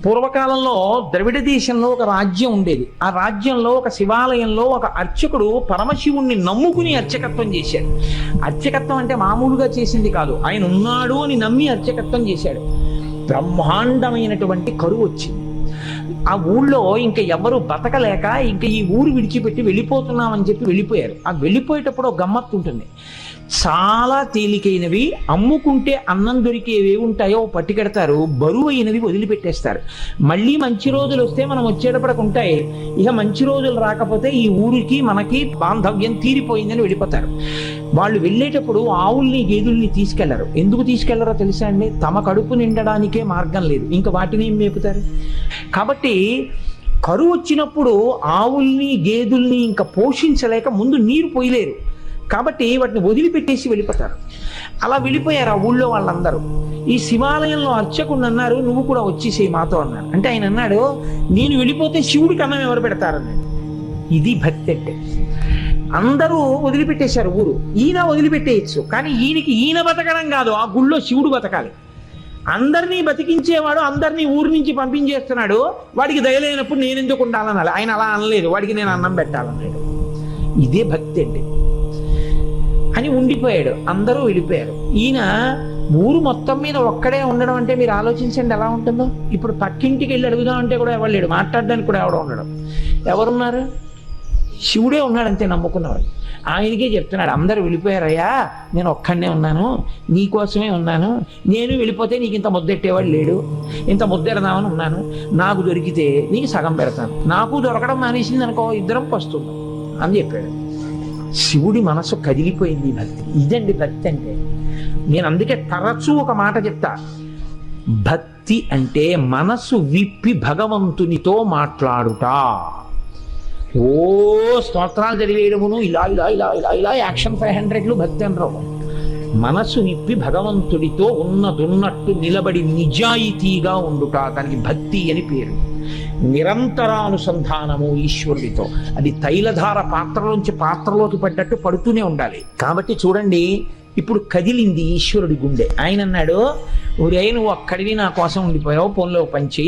పూర్వకాలంలో ద్రవిడ దేశంలో ఒక రాజ్యం ఉండేది. ఆ రాజ్యంలో ఒక శివాలయంలో ఒక అర్చకుడు పరమశివుణ్ణి నమ్ముకుని అర్చకత్వం చేశాడు. అర్చకత్వం అంటే మామూలుగా చేసింది కాదు, ఆయన ఉన్నాడు అని నమ్మి అర్చకత్వం చేశాడు. బ్రహ్మాండమైనటువంటి కరువు వచ్చింది. ఆ ఊళ్ళో ఇంకా ఎవరు బతకలేక ఇంకా ఈ ఊరు విడిచిపెట్టి వెళ్ళిపోతున్నామని చెప్పి వెళ్ళిపోయారు. ఆ వెళ్ళిపోయేటప్పుడు ఒక గమ్మత్తు ఉంటుంది. చాలా తేలికైనవి అమ్ముకుంటే అన్నం దొరికేవి ఉంటాయో పట్టుకెడతారు, బరువు అయినవి వదిలిపెట్టేస్తారు. మళ్ళీ మంచి రోజులు వస్తే మనం వచ్చేటప్పటికి ఉంటాయి. ఇక మంచి రోజులు రాకపోతే ఈ ఊరికి మనకి బాంధవ్యం తీరిపోయిందని వెళ్ళిపోతారు. వాళ్ళు వెళ్ళేటప్పుడు ఆవుల్ని గేదెల్ని తీసుకెళ్లరు. ఎందుకు తీసుకెళ్లరో తెలుసా అండి? తమ కడుపు నిండడానికే మార్గం లేదు, ఇంకా వాటిని ఏం మేపుతారు. కాబట్టి కరువు వచ్చినప్పుడు ఆవుల్ని గేదెల్ని ఇంకా పోషించలేక ముందు నీరు పోయలేరు, కాబట్టి వాటిని వదిలిపెట్టేసి వెళ్ళిపోతారు. అలా వెళ్ళిపోయారు ఆ ఊళ్ళో వాళ్ళందరూ. ఈ శివాలయంలో అర్చకుడు అన్నారు, నువ్వు కూడా వచ్చేసేయి మాతో అన్నారు. అంటే ఆయన అన్నాడు, నేను వెళ్ళిపోతే శివుడికి అన్నం ఎవరు పెడతారన్నాడు. ఇది భక్తి అంటే. అందరూ వదిలిపెట్టేశారు ఊరు. ఈయన వదిలిపెట్టేయచ్చు, కానీ ఈయన బతకడం కాదు, ఆ గుళ్ళో శివుడు బతకాలి. అందరినీ బతికించేవాడు అందరినీ ఊరి నుంచి పంపించేస్తున్నాడు, వాడికి దయలేనప్పుడు నేను ఎందుకు ఉండాలనాలి. ఆయన అలా అనలేదు, వాడికి నేను అన్నం పెట్టాలన్నాడు. ఇదే భక్తి అండి అని ఉండిపోయాడు. అందరూ వెళ్ళిపోయారు. ఈయన ఊరు మొత్తం మీద ఒక్కడే ఉండడం అంటే మీరు ఆలోచించండి ఎలా ఉంటుందో. ఇప్పుడు పక్కింటికి వెళ్ళి అడుగుదామంటే కూడా ఎవరు లేడు, మాట్లాడడానికి కూడా ఎవడో ఉండడం. ఎవరున్నారు? శివుడే ఉన్నాడు అంతే, నమ్ముకున్నవాడు. ఆయనకే చెప్తున్నాడు, అందరూ వెళ్ళిపోయారయ్యా, నేను ఒక్కడనే ఉన్నాను, నీకోసమే ఉన్నాను. నేను వెళ్ళిపోతే నీకు ఇంత ముద్దెట్టేవాడు లేడు, ఇంత ముద్దెడదామని ఉన్నాను. నాకు దొరికితే నీకు సగం పెడతాను, నాకు దొరకడం మానేసింది అనుకో, ఇద్దరం పస్తున్నాం అని చెప్పాడు. శివుడి మనసు కదిలిపోయింది. భక్తి ఇదండి భక్తి అంటే. నేను అందుకే తరచూ ఒక మాట చెప్తా, భక్తి అంటే మనసు విప్పి భగవంతునితో మాట్లాడుట. ఓ స్తోత్రాలు చదివేయడమును ఇలా ఇలా ఇలా ఇలా ఇలా యాక్షన్ 500 భక్తి అనరు. మనసు నిప్పి భగవంతుడితో ఉన్నదున్నట్టు నిలబడి నిజాయితీగా ఉండుట, దానికి భక్తి అని పేరు. నిరంతరానుసంధానము ఈశ్వరుడితో. అది తైలధార పాత్రలోంచి పాత్రలోకి పడ్డట్టు పడుతూనే ఉండాలి. కాబట్టి చూడండి, ఇప్పుడు కదిలింది ఈశ్వరుడి గుండె. ఆయన అన్నాడు, ఒరే నువ్వు అక్కడివి నా కోసం ఉండిపోయావు, పొన్లో పంచి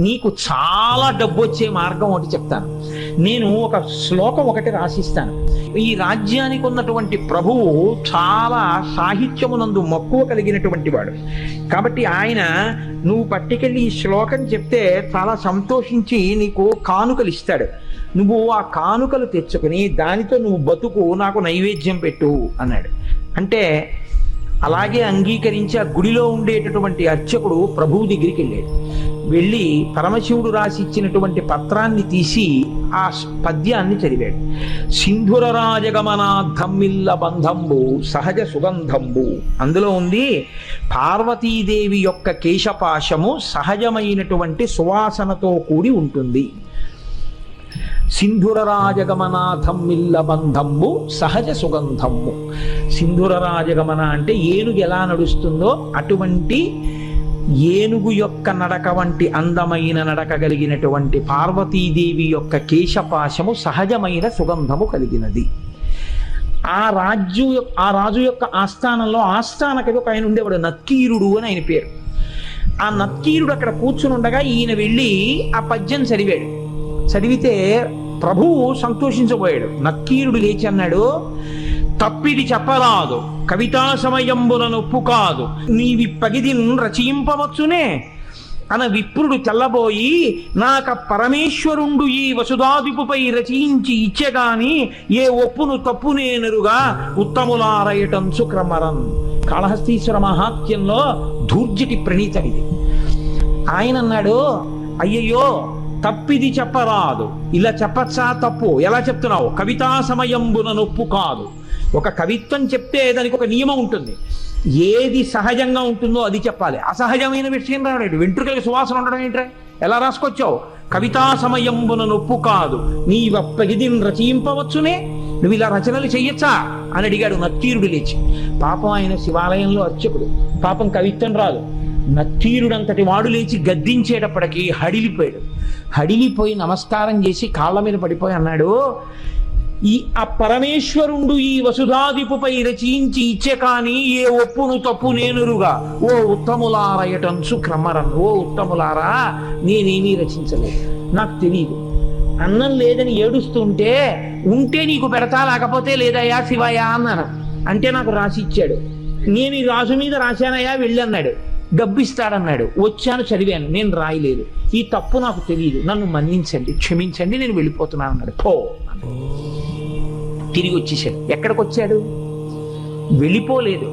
నీకు చాలా డబ్బు వచ్చే మార్గం ఒకటి చెప్తాను. నేను ఒక శ్లోకం ఒకటి రాసిస్తాను. ఈ రాజ్యానికి ఉన్నటువంటి ప్రభువు చాలా సాహిత్యమునందు మక్కువ కలిగినటువంటి వాడు. కాబట్టి ఆయన నువ్వు పట్టుకెళ్ళి ఈ శ్లోకం చెప్తే చాలా సంతోషించి నీకు కానుకలు ఇస్తాడు. నువ్వు ఆ కానుకలు తెచ్చుకుని దానితో నువ్వు బతుకు, నాకు నైవేద్యం పెట్టు అన్నాడు. అంటే అలాగే అంగీకరించి ఆ గుడిలో ఉండేటటువంటి అర్చకుడు ప్రభువు దగ్గరికి వెళ్ళాడు. వెళ్ళి పరమశివుడు రాసి ఇచ్చినటువంటి పత్రాన్ని తీసి ఆ పద్యాన్ని చదివాడు. సింధుర రాజగమనాద్ధమ్మిల్ల బంధంబు సహజ సుగంధంబు. అందులో ఉంది, పార్వతీదేవి యొక్క కేశపాశము సహజమైనటువంటి సువాసనతో కూడి ఉంటుంది. సింధుర రాజగమనాథమ్మిల్ల బంధంబు సహజ సుగంధము. సింధుర రాజగమన అంటే ఏనుగు ఎలా నడుస్తుందో అటువంటి ఏనుగు యొక్క నడక వంటి అందమైన నడక కలిగినటువంటి పార్వతీదేవి యొక్క కేశపాశము సహజమైన సుగంధము కలిగినది. ఆ రాజు యొక్క ఆస్థానంలో ఆస్థానకవి ఒక ఆయన ఉండేవాడు, నక్కీరుడు అని ఆయన పేరు. ఆ నక్కీరుడు అక్కడ కూర్చుని ఉండగా ఈయన వెళ్ళి ఆ పద్యం చదివాడు. చదివితే ప్రభువు సంతోషించబోయాడు. నక్కీరుడు లేచి అన్నాడు, తప్పిది చెప్పరాదు, కవితా సమయంబున నొప్పు కాదు, నీవి పగిదిన్ రచయింపవచ్చునే అన విప్రుడు తెల్లబోయి, నాక పరమేశ్వరుండు ఈ వసుధాదిపుపై రచయించి ఇచ్చెగాని ఏ ఒప్పును తప్పునేనరుగా ఉత్తములారయటం సుక్రమరన్. కాళహస్తీశ్వర మహాత్యంలో ధూర్జటి ప్రణీతం ఇది. ఆయన అన్నాడు, అయ్యయ్యో తప్పిది చెప్పరాదు, ఇలా చెప్పచ్చా? తప్పు ఎలా చెప్తున్నావు? కవితా సమయంబున నొప్పు కాదు. ఒక కవిత్వం చెప్తే దానికి ఒక నియమం ఉంటుంది. ఏది సహజంగా ఉంటుందో అది చెప్పాలి. అసహజమైన విషయం రావడం, వెంట్రుకలకి సువాసన ఉండడం ఏంట్రా? ఎలా రాసుకొచ్చావు? కవితా సమయంబున నొప్పు కాదు, నీ వప్పగిదిని రచయింపవచ్చునే, నువ్వు ఇలా రచనలు చెయ్యొచ్చా అని అడిగాడు నత్తీరుడు లేచి. పాపం ఆయన శివాలయంలో అర్చకుడు, పాపం కవిత్వం రాదు. నత్తీరుడంతటి వాడు లేచి గద్దించేటప్పటికీ హడిలిపోయాడు. హడిలిపోయి నమస్కారం చేసి కాళ్ళ మీద పడిపోయి అన్నాడు, ఆ పరమేశ్వరుండు ఈ వసుధాదిపుపై రచించి ఇచ్చే కాని ఏ ఒప్పును తప్పు నేనురుగా ఓ ఉత్తములారయటంచు క్రమరన్. ఓ ఉత్తములారా, నేనేమీ రచించలేదు, నాకు తెలియదు. అన్నం లేదని ఏడుస్తుంటే ఉంటే నీకు పెడతా, లేకపోతే లేదయ్యా శివయ్య అన్నాను. అంటే నాకు రాసి ఇచ్చాడు. నేను ఈ రాజు మీద రాశానయ్యా వెళ్ళన్నాడు. డబ్బు ఇస్తాడన్నాడు. వచ్చాను, చదివాను, నేను రాయలేదు. ఈ తప్పు నాకు తెలియదు, నన్ను మన్నించండి, క్షమించండి, నేను వెళ్ళిపోతున్నాను అన్నాడు. పో తిరిగి వచ్చేసాడు. ఎక్కడికి వచ్చాడు? వెళ్ళిపోలేదు.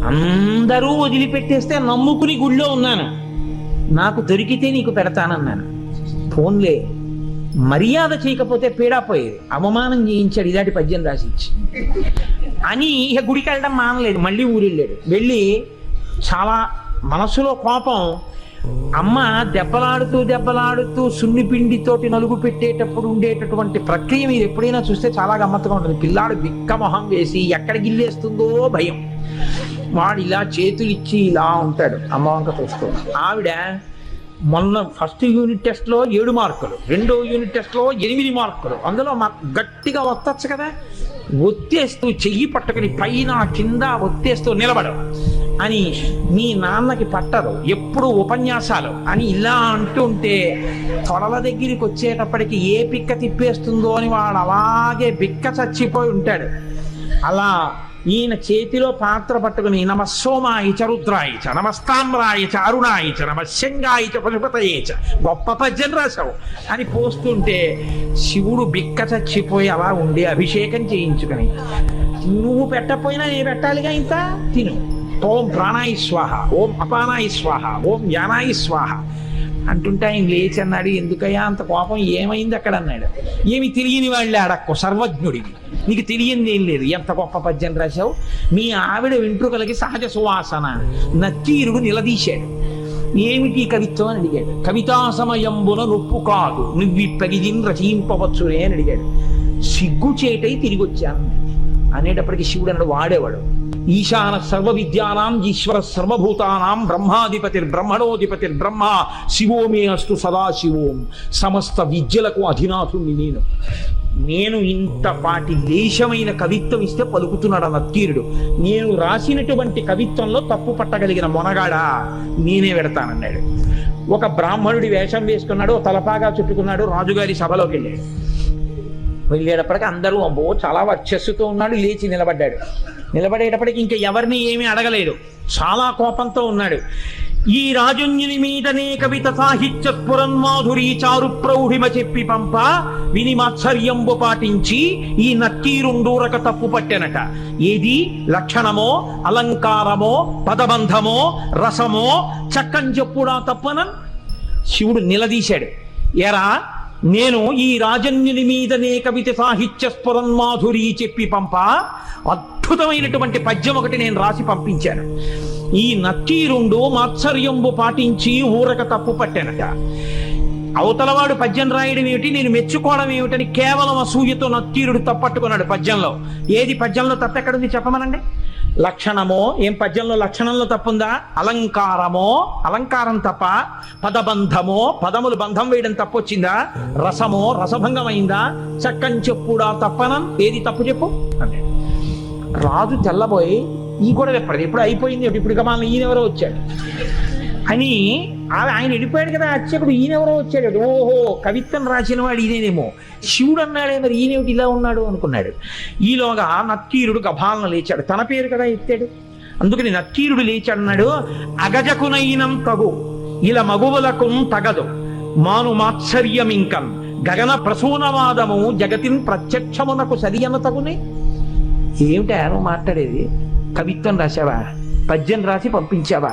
అందరూ వదిలిపెట్టేస్తే నమ్ముకుని గుళ్ళో ఉన్నాను, నాకు దొరికితే నీకు పెడతానన్నాను. ఫోన్లే, మర్యాద చేయకపోతే పీడాపోయేది, అవమానం చేయించాడు, ఇలాంటి పద్యం రాసిచ్చి అని. ఇక గుడికి వెళ్ళడం మానలేదు, మళ్ళీ ఊరు వెళ్ళాడు. వెళ్ళి చాలా మనసులో కోపం. అమ్మ దెబ్బలాడుతూ సున్నిపిండితోటి నలుగు పెట్టేటప్పుడు ఉండేటటువంటి ప్రక్రియ మీరు ఎప్పుడైనా చూస్తే చాలా గమ్మత్తుగా ఉంటుంది. పిల్లాడు బిక్క మొహం వేసి ఎక్కడ గిల్లేస్తుందో భయం. వాడు ఇలా చేతులు ఇచ్చి ఇలా ఉంటాడు, అమ్మ వంక చూస్తూ. ఆవిడ మొన్న ఫస్ట్ యూనిట్ టెస్ట్లో 7 మార్కులు, రెండో యూనిట్ టెస్ట్లో 8 మార్కులు. అందులో గట్టిగా ఒత్తచ్చు కదా, ఒత్తేస్తూ చెయ్యి పట్టుకుని పైన కింద ఒత్తేస్తూ నిలబడవు అని, మీ నాన్నకి పట్టదు, ఎప్పుడు ఉపన్యాసాలు అని ఇలా అంటుంటే తొడల దగ్గరికి వచ్చేటప్పటికి ఏ పిక్క తిప్పేస్తుందో అని వాడు అలాగే బిక్క చచ్చిపోయి ఉంటాడు. అలా ఈయన చేతిలో పాత్ర పట్టుకుని నమస్సోమాయిచ రుద్రాయిచ నమస్తామ్రాయిచ అరుణాయిచ నమశంగాయిచ పశుపతయేచ, గొప్ప పద్యం రాశావు అని పోస్తుంటే శివుడు బిక్క చచ్చిపోయి అలా ఉండి అభిషేకం చేయించుకుని, నువ్వు పెట్టకపోయినా నేను పెట్టాలిగా, ఇంత తిను. ఓం ప్రాణాయి స్వాహ, ఓం అపానాయి స్వాహ, ఓం యానాయి స్వాహ అంటుంటే ఆయన లేచి అన్నాడు, ఎందుకయ్యా అంత కోపం, ఏమైంది అక్కడ అన్నాడు. ఏమి తెలియని వాళ్ళే అడక్కు, సర్వజ్ఞుడివి, నీకు తెలియంది ఏం లేదు, ఎంత గొప్ప పద్యం రాశావు. మీ ఆవిడ వెంట్రుకలకి సహజ సువాసన. నత్తీరుడు నిలదీశాడు. ఏమిటి కవిత్వం అని అడిగాడు. కవితా సమయంబున నొప్పు కాదు, నువ్విప్పగిదిన్ రచయింపవచ్చునే అని అడిగాడు. సిగ్గుచేటై తిరిగి వచ్చాను అనేటప్పటికి శివుడు అన్నాడు, వాడేవాడు ఈశాన సర్వ విద్యానాం ఈశ్వర సర్వభూతానాం బ్రహ్మాధిపతిర్ బ్రహ్మ శివోమే అస్తు సదాశివోం. సమస్త విద్యలకు అధినాథుణ్ణి నేను ఇంతపాటి లేశమైన కవిత్వం ఇస్తే పలుకుతున్నాడు నత్తీరుడు. నేను రాసినటువంటి కవిత్వంలో తప్పు పట్టగలిగిన మొనగాడా నేనే పెడతానన్నాడు. ఒక బ్రాహ్మణుడి వేషం వేసుకున్నాడు, తలపాగా చుట్టుకున్నాడు, రాజుగారి సభలోకి వెళ్ళేటప్పటికి అందరూ అబ్బో చాలా వర్చస్సుతో ఉన్నాడు. లేచి నిలబడేటప్పటికి ఇంకా ఎవరిని ఏమీ అడగలేదు, చాలా కోపంతో ఉన్నాడు. ఈ రాజుని మీదనే కవిత సాహిత్య పురన్మాధురి చారు ప్రౌఢిమ చెప్పి పంప విని మాత్సర్యంబు పాటించి ఈ నక్కీరుండూరక తప్పు పట్టెనట. ఏది లక్షణమో అలంకారమో పదబంధమో రసమో చక్కని చెప్పుడా తప్పనన్ శివుడు నిలదీశాడు. ఎరా, నేను ఈ రాజన్యుని మీదనే కవిత సాహిత్య స్ఫురన్మాధురి చెప్పి పంప అద్భుతమైనటువంటి పద్యం ఒకటి నేను రాసి పంపించాను. ఈ నత్తీరుండు మాత్సర్యంబు పాటించి ఊరక తప్పు పట్టానట. అవతలవాడు పద్యం రాయడం ఏమిటి, నేను మెచ్చుకోవడం ఏమిటని కేవలం అసూయతో నత్తీరుడు తప్పట్టుకున్నాడు పద్యంలో. ఏది పద్యంలో తప్పు ఎక్కడుంది చెప్పమనండి. లక్షణమో, ఏం పద్యంలో లక్షణంలో తప్పుందా? అలంకారమో, అలంకారం తప్ప. పదబంధమో, పదములు బంధం వేయడం తప్పొచ్చిందా? రసమో, రసభంగం అయిందా? చక్కని చెప్పుడా తప్పనం, ఏది తప్పు చెప్పు అంటే రాజు తెల్లబోయి ఈ కూడా ఎప్పటిది ఎప్పుడు అయిపోయింది, ఇప్పుడు గమాలను ఈయనెవరో వచ్చాడు అని ఆయన వెళ్ళిపోయాడు కదా అర్చకుడు, ఈయనెవరో వచ్చాడు. ఓహో, కవిత్వం రాసిన వాడు ఈయనేమో. శివుడు అన్నాడే, మరి ఈయనేమిటి ఇలా ఉన్నాడు అనుకున్నాడు. ఈలోగా నత్తీరుడు గభాలను లేచాడు, తన పేరు కదా ఎత్తాడు. అందుకని నత్తీరుడు లేచాడు, అన్నాడు, అగజకునైనం తగు ఇలా మగువులకు తగదు మాను మాత్సర్యమింకం గగన ప్రసూనవాదము జగతిన్ ప్రత్యక్షమునకు సరియన తగునే. ఏమిటా నువ్వు మాట్లాడేది? కవిత్వం రాశావా? పద్యం రాసి పంపించావా?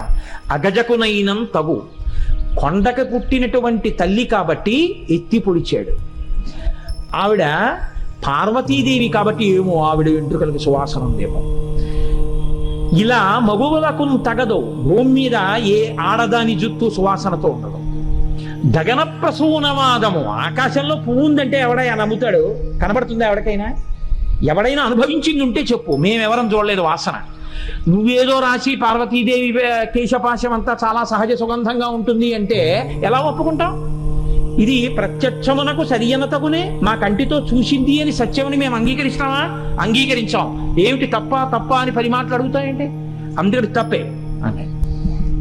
అగజకునైనం తగు, కొండకు పుట్టినటువంటి తల్లి కాబట్టి ఎత్తి పొడిచాడు. ఆవిడ పార్వతీదేవి కాబట్టి ఏమో ఆవిడ వెంట్రుకలకు సువాసన ఉందేమో. ఇలా మగువులకు తగదు, భూమి మీద ఏ ఆడదాని జుత్తు సువాసనతో ఉండదు. గగన ప్రసూనవాదము, ఆకాశంలో పువ్వు ఉందంటే ఎవడైనా నమ్ముతాడు? కనబడుతుందా ఎవరికైనా? ఎవడైనా అనుభవించింది ఉంటే చెప్పు, మేమెవరం చూడలేదు వాసన. నువ్వేదో రాసి పార్వతీదేవి కేశపాశం అంతా చాలా సహజ సుగంధంగా ఉంటుంది అంటే ఎలా ఒప్పుకుంటాం? ఇది ప్రత్యక్షమునకు సరియనతగునే, మా కంటితో చూసింది అని సత్యమని మేము అంగీకరిస్తామా? అంగీకరించాం. ఏమిటి తప్ప అని 10 మాటలు అడుగుతాయంటే అందుకని తప్పే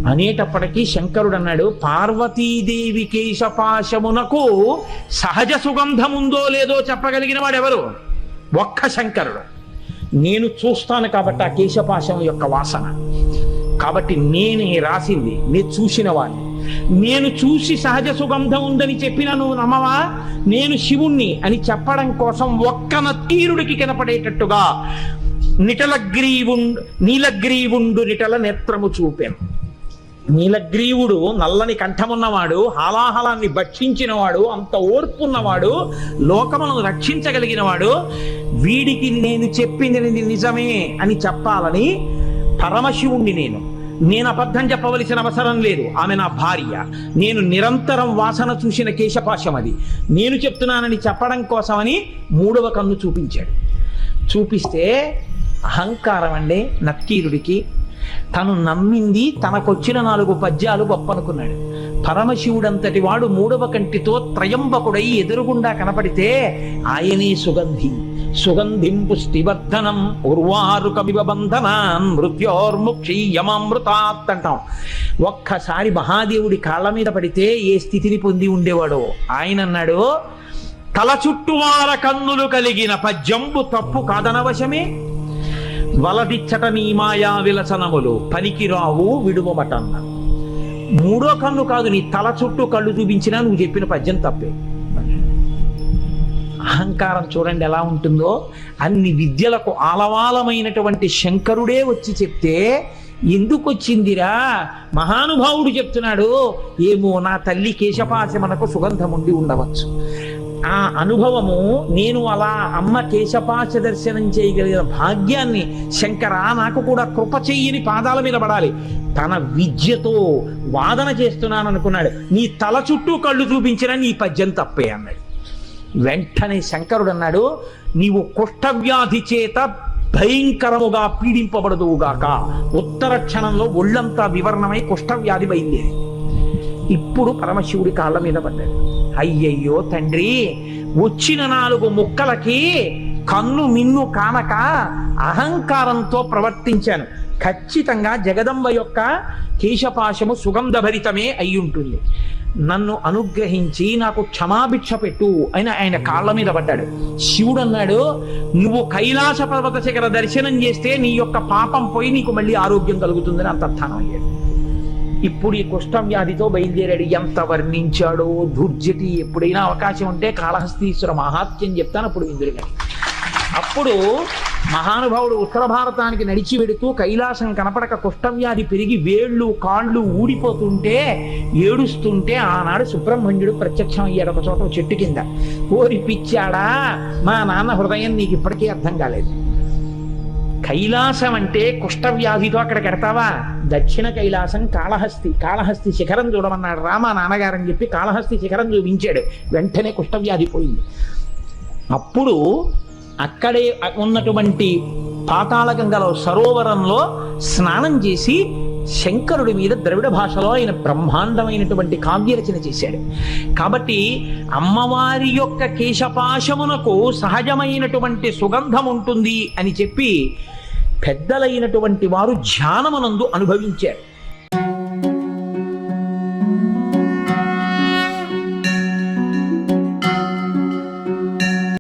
అనేటప్పటికీ శంకరుడు అన్నాడు, పార్వతీదేవి కేశపాశమునకు సహజ సుగంధముందో లేదో చెప్పగలిగిన వాడెవరు? ఒక్క శంకరుడు. నేను చూస్తాను కాబట్టి ఆ కేశపాశం యొక్క వాసన, కాబట్టి నేనే రాసింది, నేను చూసిన వాడిని. నేను చూసి సహజ సుగంధం ఉందని చెప్పినా నువ్వు నమ్మవా? నేను శివుణ్ణి అని చెప్పడం కోసం ఒక్క నత్తీరుడికి కనపడేటట్టుగా నీలగ్రీవుండు నిటల నేత్రము చూపాను. నీలగ్రీవుడు నల్లని కంఠమున్నవాడు, హాలాహలాన్ని భక్షించినవాడు, అంత ఓర్పున్నవాడు, లోకములను రక్షించగలిగినవాడు. వీడికి నేను చెప్పింది నిజమే అని చెప్పాలని పరమశివుణ్ణి నేను అబద్ధం చెప్పవలసిన అవసరం లేదు. ఆమె నా భార్య. నేను నిరంతరం వాసన చూసిన కేశపాశం అది. నేను చెప్తున్నానని చెప్పడం కోసమని 3వ కన్ను చూపించాడు. చూపిస్తే అహంకారం అండి నక్కీరుడికి. తను నమ్మింది, తనకొచ్చిన 4 పద్యాలు గొప్పనుకున్నాడు. పరమశివుడంతటి వాడు 3వ కంటితో త్రయంబకుడై ఎదురుగుండా కనపడితే ఆయనే సుగంధిం పుష్టివర్ధనం ఉర్వారుకమివ బంధనాన్ మృత్యోర్ముక్షీయమామృతాత్ అంటాం. ఒక్కసారి మహాదేవుడి కాళ్ళ మీద పడితే ఏ స్థితిని పొంది ఉండేవాడో ఆయన అన్నాడు, తల చుట్టువార కన్నులు కలిగిన పద్యంబు తప్పు కాదనవశమే, వలదిచ్చట నీ మాయా విలసనములు పనికిరావు విడువమటన్న. 3వ కన్ను కాదు, నీ తల చుట్టూ కళ్ళు చూపించినా నువ్వు చెప్పిన పద్యం తప్పే. అహంకారం చూడండి ఎలా ఉంటుందో. అన్ని విద్యలకు ఆలవాలమైనటువంటి శంకరుడే వచ్చి చెప్తే ఎందుకు వచ్చిందిరా? మహానుభావుడు చెప్తున్నాడు, ఏమో నా తల్లి కేశపాశమునకు సుగంధం ఉండి ఉండవచ్చు. ఆ అనుభవము, నేను అలా అమ్మ కేశపాశ దర్శనం చేయగలిగిన భాగ్యాన్ని శంకరా నాకు కూడా కృప చెయ్యని పాదాల మీద పడాలి. తన విద్యతో వాదన చేస్తున్నాను అనుకున్నాడు. నీ తల చుట్టూ కళ్ళు చూపించిన నీ పద్యం తప్పే అన్నాడు. వెంటనే శంకరుడు అన్నాడు, నీవు కుష్ఠవ్యాధి చేత భయంకరముగా పీడింపబడదువుగాక. ఉత్తర క్షణంలో ఒళ్ళంతా వివరణమై కుష్ఠవ్యాధి బయలుదేరి ఇప్పుడు పరమశివుడి కాళ్ళ మీద పడ్డాడు. అయ్యయ్యో తండ్రి, వచ్చిన 4 ముక్కలకి కన్ను మిన్ను కానక అహంకారంతో ప్రవర్తించాను. ఖచ్చితంగా జగదంబ యొక్క కేశపాశము సుగంధభరితమే అయి ఉంటుంది. నన్ను అనుగ్రహించి నాకు క్షమాభిక్ష పెట్టు అని ఆయన కాళ్ళ మీద పడ్డాడు. శివుడు అన్నాడు, నువ్వు కైలాస పర్వత శిఖర దర్శనం చేస్తే నీ యొక్క పాపం పోయి నీకు మళ్ళీ ఆరోగ్యం కలుగుతుందని అంతర్థానం అయ్యాడు. ఇప్పుడు ఈ కుష్ఠం వ్యాధితో బయలుదేరాడు. ఎంత వర్ణించాడో దుర్జటి. ఎప్పుడైనా అవకాశం ఉంటే కాళహస్తీశ్వర మహాత్మ్యం చెప్తాను అప్పుడు ఇందులో. అప్పుడు మహానుభావుడు ఉత్తర భారతానికి నడిచి వెడుతూ కైలాసం కనపడక కుష్ఠవ్యాధి పెరిగి వేళ్ళు కాళ్ళు ఊడిపోతుంటే ఏడుస్తుంటే ఆనాడు సుబ్రహ్మణ్యుడు ప్రత్యక్షం అయ్యాడు ఒక చోట చెట్టు కింద. ఓరి పిచ్చాడా, మా నాన్న హృదయం నీకు ఇప్పటికీ అర్థం కాలేదు. కైలాసం అంటే కుష్ఠవ్యాధితో అక్కడ కడతావా? దక్షిణ కైలాసం కాళహస్తి శిఖరం చూడమన్నాడు రామా నాన్నగారని చెప్పి కాళహస్తి శిఖరం చూపించాడు. వెంటనే కుష్ఠవ్యాధి పోయింది. అప్పుడు అక్కడే ఉన్నటువంటి పాతాళగంగలో సరోవరంలో స్నానం చేసి శంకరుడి మీద ద్రవిడ భాషలో ఆయన బ్రహ్మాండమైనటువంటి కావ్యరచన చేశాడు. కాబట్టి అమ్మవారి యొక్క కేశపాశమునకు సహజమైనటువంటి సుగంధం ఉంటుంది అని చెప్పి పెద్దలైనటువంటి వారు ధ్యానమునందు అనుభవించారు.